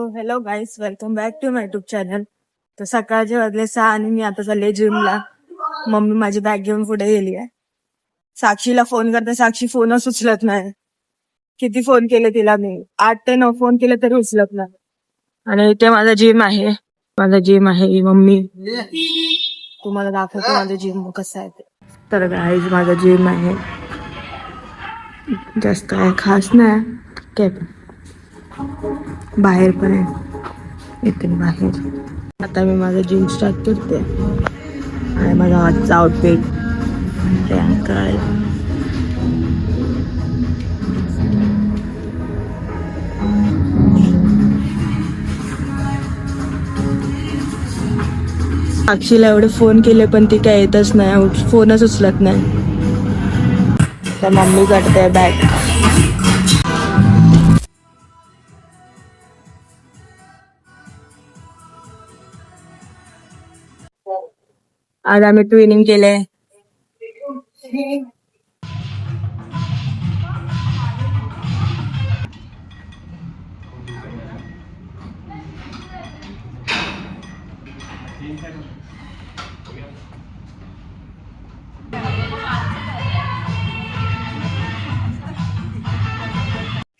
So hello guys, welcome back to my YouTube channel. तर सकाळचे वाजले 6 आणि मी आता चालले जिमला. मम्मी माझी बॅग घेऊन पुढे गेली आहे. साक्षीला फोन करते, साक्षी फोनच उचलत नाही. किती फोन केले तिला मी, 8 ते 9 फोन केले तरी उचलत नाही. आणि इथे माझा जिम आहे मम्मी तुम्हाला दाखवतो माझं जिम कसं आहे ते. तर गाईज माझा जिम आहे, जास्त काय खास नाही काय, बाहेर पण आहे इथे बाहेर. आता मी माझं जिम स्टार्ट करते आणि माझा आजचा आउटफिट प्रियांका आहे. साक्षीला एवढे फोन केले पण ती काय येतच नाही, फोनच उचलत नाही. तर मम्मी करते बॅग. आज आम्ही ट्विनिंग केले.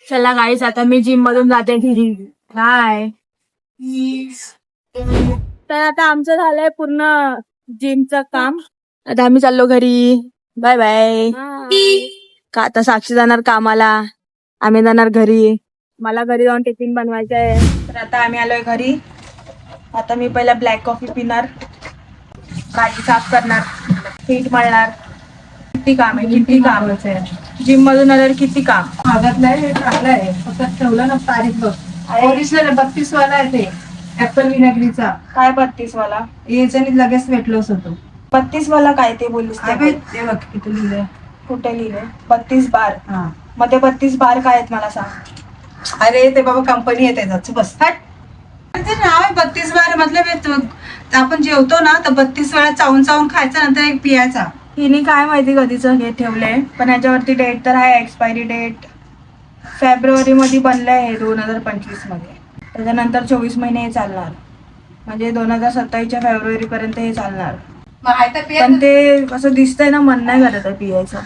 चला गाईस, आता मी जिम मधून जाते घरी. हाय. तर आता आमचं झालंय पूर्ण जिमचं काम. आता आम्ही चाललो घरी. Bye bye. का आता साक्षी जाणार कामाला, आम्ही जाणार घरी. मला घरी जाऊन टिफिन बनवायचं आहे. तर आता आम्ही आलोय घरी. आता मी पहिला ब्लॅक कॉफी पिणार, भाजी साफ करणार, पीठ मळणार. किती काम आहे. जिम मधून आल्यावर किती काम. भागातलाय टाकलाय, फक्त ठेवलं ना तारीख बघ. ओरिजिनल 32 वाला आहे ते, ऍपल विनागिरीचा. काय 32 वाला? याच्याने लगेच वेट लॉस होतो. 32 वाला काय ते बोललीस ते? ते बघ किती लिहिलंय. कुठे लिहिलंय 32 बार? हा, मग ते 32 बार काय आहेत मला सांग. अरे ते बाबा कंपनी आहे त्याचं, बस हट. ते नाव आहे 32 बार. मतलब आपण जेवतो ना तर 32 वेळा चावून चावून खायचा, नंतर एक पियाचा. हिने काय माहिती कधीचं हे ठेवलंय, पण याच्यावरती डेट तर आहे. एक्सपायरी डेट फेब्रुवारी मध्ये बनलंय हे 2025 मध्ये. त्याच्यानंतर 24 महिने हे चालणार, म्हणजे 2027च्या फेब्रुवारी पर्यंत हे चालणार. पण ते असं दिसतंय ना, मन नाही करत आहे पियायचं.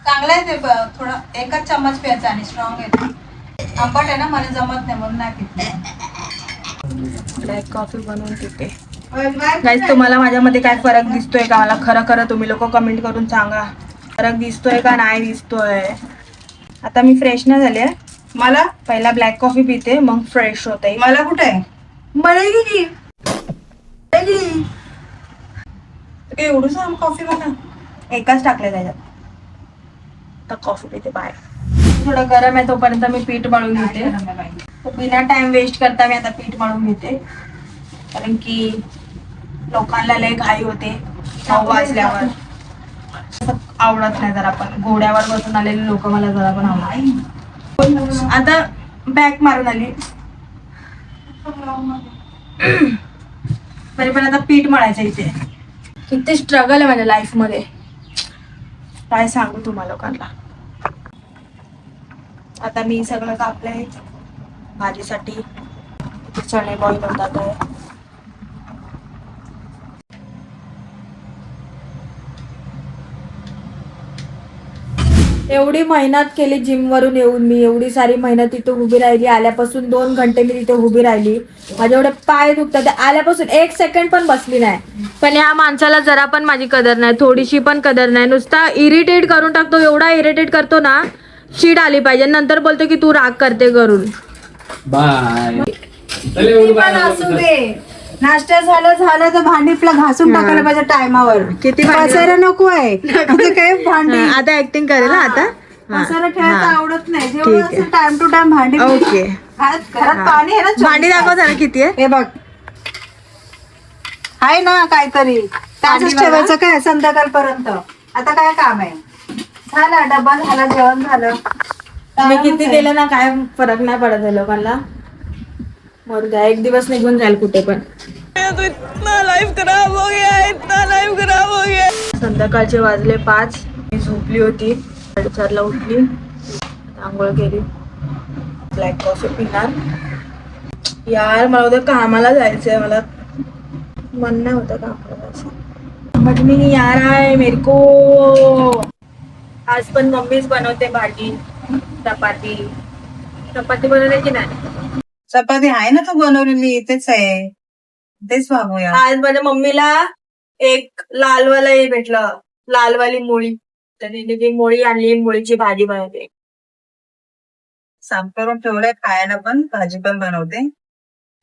चांगलं आहे ते, थोडं एकच चम्मच प्यायचा आणि स्ट्रॉंग आहे. आंबट आहे ना, मला जमत नाही म्हणून नाही पित. ब्लॅक कॉफी बनवून पिते. गाईस, तुम्हाला माझ्यामध्ये काय फरक दिसतोय का? मला खरं खरं तुम्ही लोक कमेंट करून सांगा, फरक दिसतोय का नाही दिसतोय. आता मी फ्रेश नाही झाले. मला पहिला ब्लॅक कॉफी पिते, मग फ्रेश होते. मला कुठे आहे? मला गेली एवढं कॉफी मला एकाच टाकले त्याच्यात. तर कॉफी पिते. बाय. थोडं गरम आहे तोपर्यंत मी पीठ मळून घेते. बिना टाइम वेस्ट करता मी आता पीठ मळून घेते, कारण की लोकांना लय घाई होते 9 वाजल्यावर. आवडत नाही जरा पण, घोड्यावर बसून आलेले लोक मला जरा पण आवडत. आता बॅक मारून आली तरी पण आता पीठ मळायचं. इथे किती स्ट्रगल आहे माझ्या लाईफ मध्ये, काय सांगू तुम्हा लोकांना. आता मी सगळं कापलंय भाजीसाठी. चणे बॉईल होतात आहे. एवढी मेहनत केली जिम वरून येऊन, मी एवढी सारी मेहनत तिथे उभी राहिली. आल्यापासून 2 घंटे मी तिथे उभी राहिली. माझे एवढे पाय दुखतात, आल्यापासून 1 सेकंड पण बसली नाही. पण या माणसाला जरा पण माझी कदर नाही, थोडीशी पण कदर नाही. नुसता इरिटेट करून टाकतो, एवढा इरिटेट करतो ना, शीट आली पाहिजे. नंतर बोलतो की तू राग करते करून. बाय. असू दे, नाश्ता झालं तर भांडी घासून टाकायला पाहिजे टायमावर. किती पसायला नको आहे काय भांडी. आता ऍक्टिंग करेल ना आता. पसायला ठेवायचं आवडत नाही, जेवढं असेल टाइम टू टाइम भांडी. ओके. घरात पाणी आहे ना, भांडी दाखव जरा किती आहे. हे बघ आहे ना काहीतरी, त्याच ठेवायचं काय संध्याकाळपर्यंत. आता काय काम आहे, झालं डबा झाला, जेवण झालं. मी किती केलं ना, काय फरक नाही पडत आहे लोकांना. मग एक दिवस निघून जाईल कुठे पण. इतना लाईफ खराब हो गया. संध्याकाळचे वाजले 5. मी झोपली होती, 4:30ला उठली, आंघोळ केली, ब्लॅक कॉफी पिणार. यार मला उद्या कामाला जायचंय, मला मन नाही होतं कामाला जायचं. बट मी यार आहे मेरे को. आज पण मम्मीच बनवते भाजी, चपाती. चपाती बनवली की नाही? चपाती आहे ना तू बनवलेली, तेच आहे, तेच वागूया. आज माझ्या मम्मीला एक लालवाला हे भेटलं, लालवाली मुळी. तर तिने ती मुळी आणली, मुळीची भाजी बनवते. साफ करून ठेवलंय, खायला पण भाजी पण बनवते.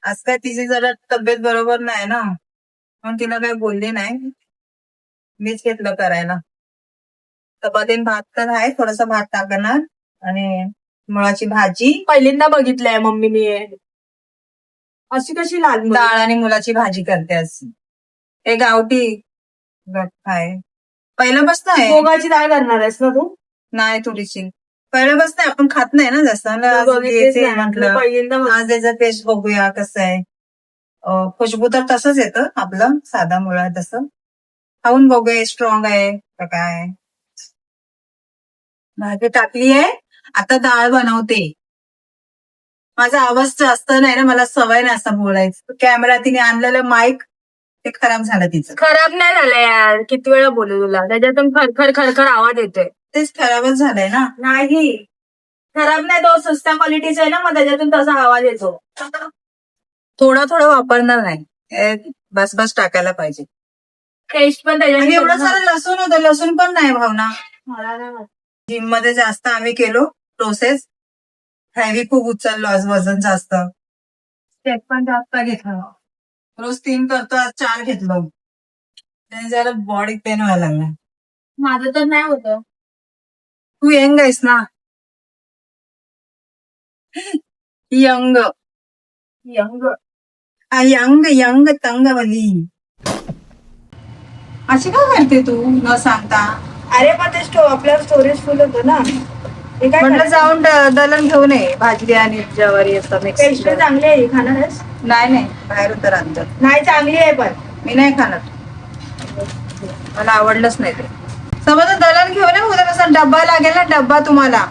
आज काय तिची जरा तब्येत बरोबर नाही ना, म्हणून तिला काही बोलली नाही, मीच घेतलं करायला. चपाती भात तर आहे, थोडासा भात टाकणार आणि मुळाची भाजी. पहिल्यांदा बघितलंय मम्मीने हे. अशी कशी लाल मुळी? डाळ आणि मुलाची भाजी करते आज. हे गावठी आहे, पहिल्यापासून आहे. मुगाची डाळ करणार आहेस ना तू? नाही, थोडीशी पहिल्यापासून आपण खात नाही ना जास्त, आज बघितलीच येते नाही. म्हटलं पहिल्यांदा आज त्याचा टेस्ट बघूया कसं आहे. खुशबू तर तसंच येतं आपलं साधा मुळा, तसं खाऊन बघूया स्ट्रॉंग आहे का काय. भाजी टाकली आहे, आता डाळ बनवते. माझा आवाज जास्त नाही ना, मला सवय नाही असं बोलायचं. कॅमेरा तिने आणलेलं माईक ते खराब झालं तिचं. खराब नाही झालं यार, किती वेळा बोलू तुला, त्याच्यातून खडखड खडखड आवाज येतोय. तेच खराबच झालंय ना. नाही खराब नाही, तो सस्त्या क्वालिटीचा आहे ना, मग त्याच्यातून तसा आवाज येतो. थोडं थोडं वापरणार नाही, बस बस टाकायला पाहिजे. टेस्ट पण आणि एवढं त्याच्यात. सारं लसूण होतं, लसूण पण नाही भावना. मला नाही माहित. जिम मध्ये जास्त आम्ही केलो प्रोसेस, हेवी खूप उचललो आज, वजन जास्त, स्टेप पण जास्त घेतलं. रोज 3 करतो, आज 4 घेतलो. त्याने जरा बॉडी पेन व्हायला लागला. माझं तर नाही होतं. तू यंग आहेस ना, यंग यंग. यंग यंग तंगवली. अशी का करते तू न सांगता? अरे पण ते आपल्या स्टोरेज फुल होतं ना, हे काय म्हटलं करायचं? जाऊन दलन घेऊन ये, भाजी आणि ज्वारी असं मिक्स. टेस्ट चांगली आहे, खाणार आहेस? नाही बाहेरून तर आणतात. नाही चांगली आहे पण मी नाही खाणार, मला आवडलंच नाही ते. समज दलन घेऊन ये, उद्या कसा डब्बा लागेल ना, डब्बा तुम्हाला.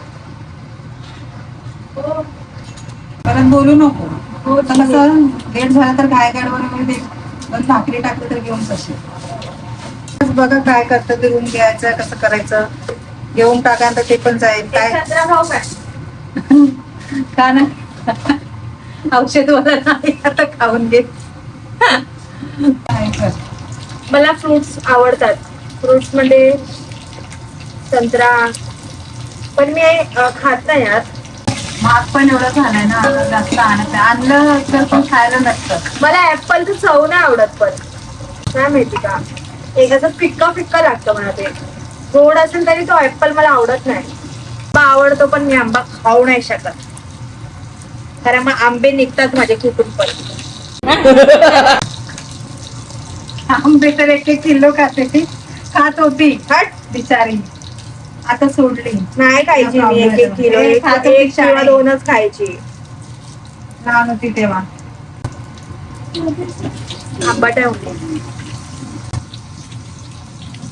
परत बोलू नको. हो, तर कसं लेट झालं तर काय गडबड ते पण भाकरी टाकलं तर घेऊन कशी. बघा काय करतं ते, रूम घ्यायचं कसं करायचं, घेऊन टाका तर ते पण जाईल. काय संत्रा खाऊ काय? का ना औषध वाला नाही, आता खाऊन घे. काय कर. मला फ्रुट्स आवडतात. फ्रुट्स मध्ये संत्रा, पण मी खात नाही यार. महाग पण एवढं झालंय ना, आता जास्त आणलं तर पण खायला नसतं. मला ऍपलचं चव नाही आवडत, पण काय माहिती का, एखादं फिक्का फिक्का लागतं मला ते. गोड असेल तरी तो ऍपल मला आवडत नाही. आंबा आवडतो पण मी आंबा खाऊ नाही शकत, कारण मग आंबे निघतात माझे कुठून पण. आंबे तर 1-1 किलो खात होती, हट बिचारी, आता सोडली. नाही खायची मी 1-1 किलो, एक किंवा 2च खायची. लहान होती तेव्हा. आंबट आहे होते.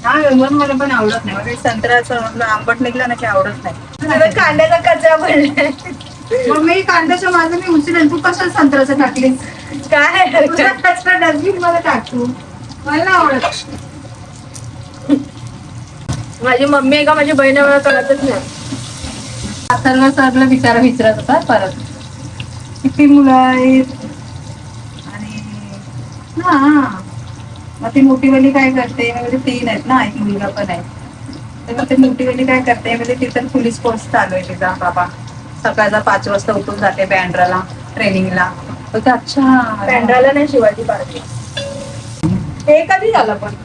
हा म्हणून मला पण आवडत नाही, म्हणजे संत्र्याचं म्हटलं आंबट निघलं ना की आवडत नाही. कांद्याचा कचरा पडलाय. मग मी कांद्याच्या माझं मी उचलेन, तू कशाला संत्र्याचं टाकलीस? काय कचरा डस्टबिन मध्ये टाकतो, मला नाही आवडत. माझी मम्मी आहे का माझी बहीण मला कळतच नाही. सर्व सरला विचारत होता परत किती मुलं आहेत, आणि हा मग ती मोठीवाली काय करते, म्हणजे 3 आहेत ना, एक मुलगा पण आहे. तर मग ती मोठीवाली काय करते, म्हणजे तिथं पोलीस कोर्स चालू आहे तिचा. बाबा सकाळचा 5 वाजता उठून जाते बँड्राला ट्रेनिंगला. अच्छा बँड्राला नाही, शिवाजी पार्क. ते कधी झालं पण?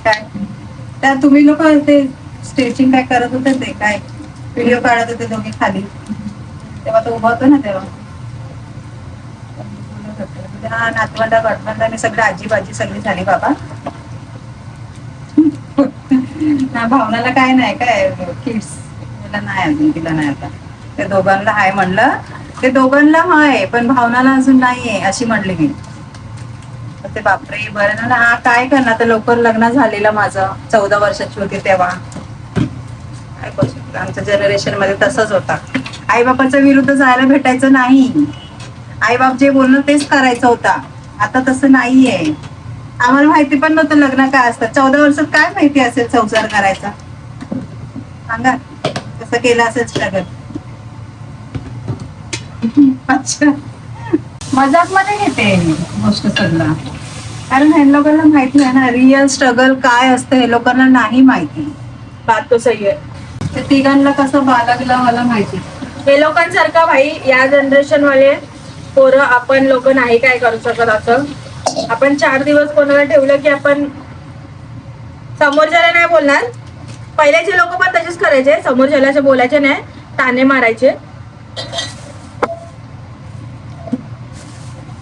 काय त्या तुम्ही लोक ते स्ट्रेचिंग काय करत होते, ते काय व्हिडिओ काढत होते दोघे खाली, तेव्हा तो उभा होतो ना, तेव्हा हा नातवंडा गटबंडाने सगळं आजी सगळी झाली बाबा. ना भावनाला काय नाही, काय किड्स मला नाही अजून, तिला नाही. आता ते दोघांना हाय म्हणलं, ते दोघांना हाय पण भावनाला अजून नाहीये अशी म्हणली मी. ते बापरे बरं ना, हा काय करणार, तर लवकर लग्न झालेलं माझं, 14 वर्षाची होती तेव्हा. काय करू शकतो, आमच्या जनरेशन मध्ये तसंच होता, आई बापाच्या विरुद्ध जायला भेटायचं नाही. आई बाप जे बोलणं तेच करायचं होता. आता तसं नाहीये. आम्हाला माहिती पण नव्हतं लग्न काय असतं. 14 वर्षात काय माहिती असेल संसार करायचा? सांगा कसं केलं असेल स्ट्रगल. अच्छा, मजाक मध्ये घेते गोष्ट सगळं, कारण हे लोकांना माहिती आहे ना रिअल स्ट्रगल काय असतं. हे लोकांना नाही माहिती. बात तो सही आहे. ते तिघांना कसं बाळगलं मला माहिती. हे लोकांसारखा भाई या जनरेशन वाले पोरं आपण लोक नाही काय करू शकत. असं आपण 4 दिवस कोणाला ठेवलं की आपण समोरच्याला नाही बोलणार. पहिल्याचे लोक पण तसेच करायचे, समोरच्याला बोलायचे नाही, ताने मारायचे.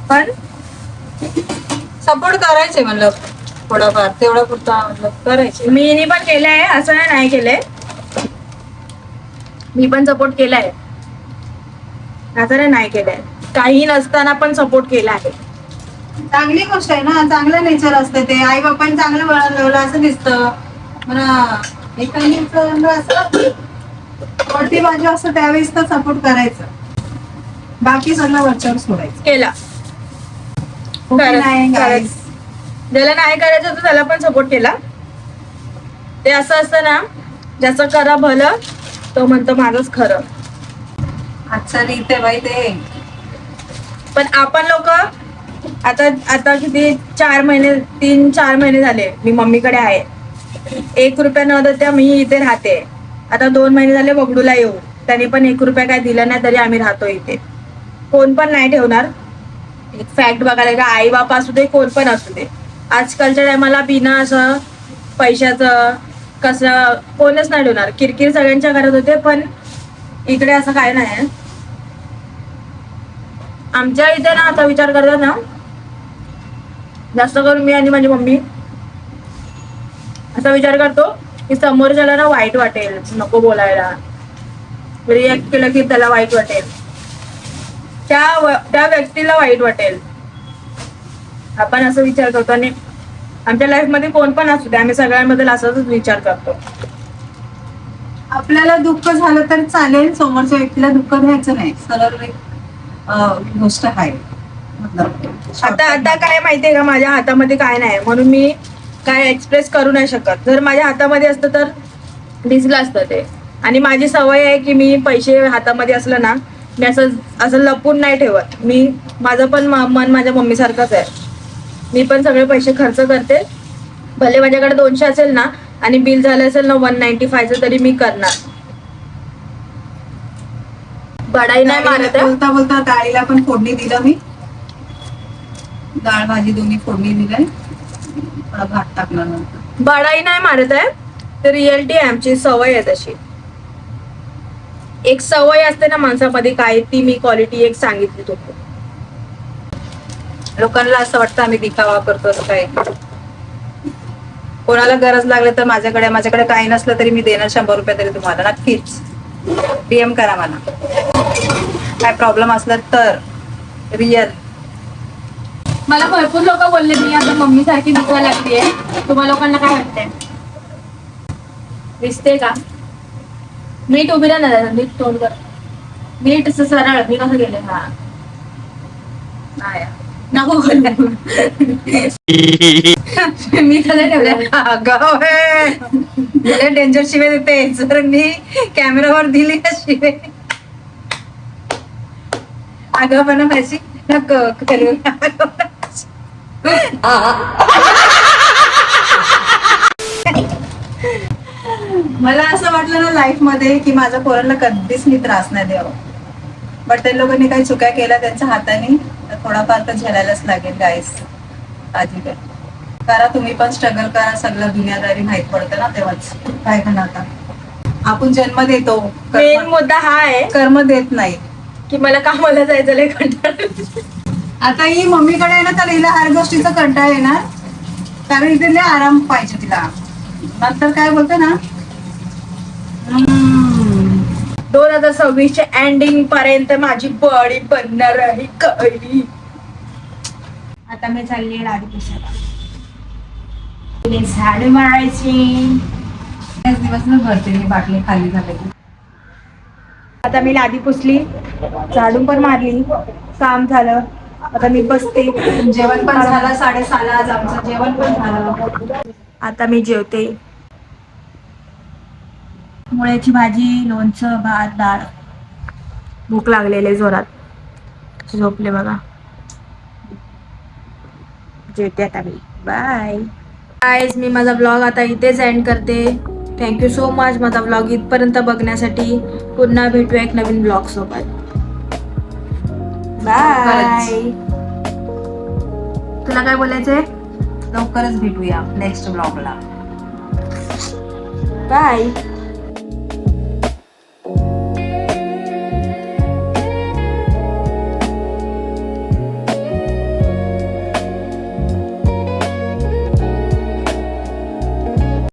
पण सपोर्ट करायचे म्हणलं थोडाफार, तेवढा पुरता म्हणलं करायचे. मी पण केलंय, असं नाही केलंय. मी पण सपोर्ट केलाय, असं नाही केलंय. काही नसताना पण सपोर्ट केला आहे. चांगली गोष्ट आहे ना, चांगलं नेचर असतं ते. आई बापांनी चांगलं वळण लावलं असं दिसतं म्हणा. एखादी असं वरती बाजू असतं त्यावेळेस तर सपोर्ट करायचं, बाकी सगळं वरच्यावर सोडायचं. केला नाही guys. ज्याला नाही करायचं होतं त्याला पण सपोर्ट केला. ते असं असतं ना, ज्याचं करा भलं तो म्हणतो माझंच खरं. अच्छा रीत आहे बाई ते. पण आपण लोक आता किती 3-4 महिने झाले मी मम्मीकडे आहे. 1 रुपया न देता मी इथे राहते. आता 2 महिने झाले बगडूला येऊ, त्याने पण 1 रुपया काय दिला नाही तरी आम्ही राहतो इथे. कोण पण नाही ठेवणार. एक फॅक्ट बघायला का आई बाप असू दे, कोण पण असू दे, आजकालच्या टायमाला बिना असं पैशाचं कसं कोणच नाही ठेवणार. किरकिर सगळ्यांच्या घरात होते, पण इकडे असं काय नाही. आमच्या इथे ना आता विचार करतात ना, जास्त करून मी आणि माझी मम्मी असा विचार करतो की समोरच्याला ना वाईट वाटेल, नको बोलायला. रिॲक्ट केलं की त्याला वाईट वाटेल, त्या व्यक्तीला वाईट वाटेल. आपण असं विचार करतो. आणि आमच्या लाईफ मध्ये कोण पण असू दे, आम्ही सगळ्यांबद्दल असाच विचार करतो. आपल्याला दुःख झालं तर चालेल, समोरच्या व्यक्तीला दुःख द्यायचं नाही. सरळ गोष्ट आहे. आता काय माहितीये का, माझ्या हातामध्ये काय नाही म्हणून मी काय एक्सप्रेस करू नाही शकत. जर माझ्या हातामध्ये असतं तर दिसलं असतं ते. आणि माझी सवय आहे की मी पैसे हातामध्ये असलं ना, मी असं लपून नाही ठेवत. मी माझं पण मन माझ्या मम्मी सारखंच आहे. मी पण सगळे पैसे खर्च करते. भले माझ्याकडे 200 असेल ना आणि बिल झालं असेल ना 195 तरी मी करणार. बडाई नाही मारत आहे. बोलता बोलता डाळीला पण फोडणी दिलं मी. डाळ भाजी दोन्ही फोडणी दिलंय. थोडा भात टाकला नंतर. बडाई नाही मारत आहे, तर रिअलिटी आहे. आमची सवय आहे तशी. एक सवय असते ना माणसामध्ये, काय ती मी क्वालिटी एक सांगितली तुम्ही. लोकांना असं वाटतं आम्ही दिखावा करतो. असं काय, कोणाला गरज लागली तर माझ्याकडे काही नसलं तरी मी देणार 100 रुपये तरी तुम्हाला. नक्कीच DM करा मला, काय प्रॉब्लेम असला तर. रिअल मला भरपूर लोक बोलले मी आता मम्मी सारखी दिसायला लागलीये. तुम्हा लोकांना काय वाटतंय, दिसते का? नीट उभी राहा ना, नीट तोंड कर, नीट सरळ. मी कसं गेले? हा नाही नको बोलू. मी कसं ठेवलं? डेंजर शिवे देते. जर मी कॅमेरावर दिली ना शिवे, अगं पण माझी नको करू. मला असं वाटलं ना लाईफ मध्ये की माझ्या पोरांना कधीच मी त्रास नाही द्यावा. बट त्या लोकांनी काही चुक्या केल्या त्यांच्या हाताने, तर थोडाफार तर झेलायलाच लागेल गाईस. आधी करा तुम्ही पण स्ट्रगल करा. सगळं दुनियादारी माहित पडतं ना तेव्हाच. काय करणार आता, आपण जन्म देतो, मेन मुद्दा हा आहे कर्म देत नाही. की मला कामाला जायचं लय कंटाळा. आता ही मम्मीकडे आहे ना, तर हिला हर गोष्टीचा कंटाळा येणार, कारण इथे लय आराम पाहिजे तिला. नंतर काय बोलते ना, 2026 एंडिंग पर्यंत माझी बॉडी बनणार आहे काही. आता मी चालली राधी पुसायला, झाड मारायची. दिवस न भरते मी बाटली खाली झाली. आता मी लादी पुसली, झाडून पण मारली, काम झालं. आता मी बसते. जेवण पण झालं 6:30 आज आमचं जेवण पण झालं. आता मी जेवते. मुळ्याची भाजी, लोणचं, भात, डाळ. भूक लागलेली जोरात. झोपले बघा. जेवते आता मी. बाय गाईज, मी माझा ब्लॉग आता इथेच एंड करते. थँक्यू सो मच माझा ब्लॉग इथपर्यंत बघण्यासाठी. पुन्हा भेटूया एक नवीन ब्लॉग सोबत. बाय. तुला काय बोलायचंय? लवकरच भेटूया नेक्स्ट ब्लॉगला. बाय.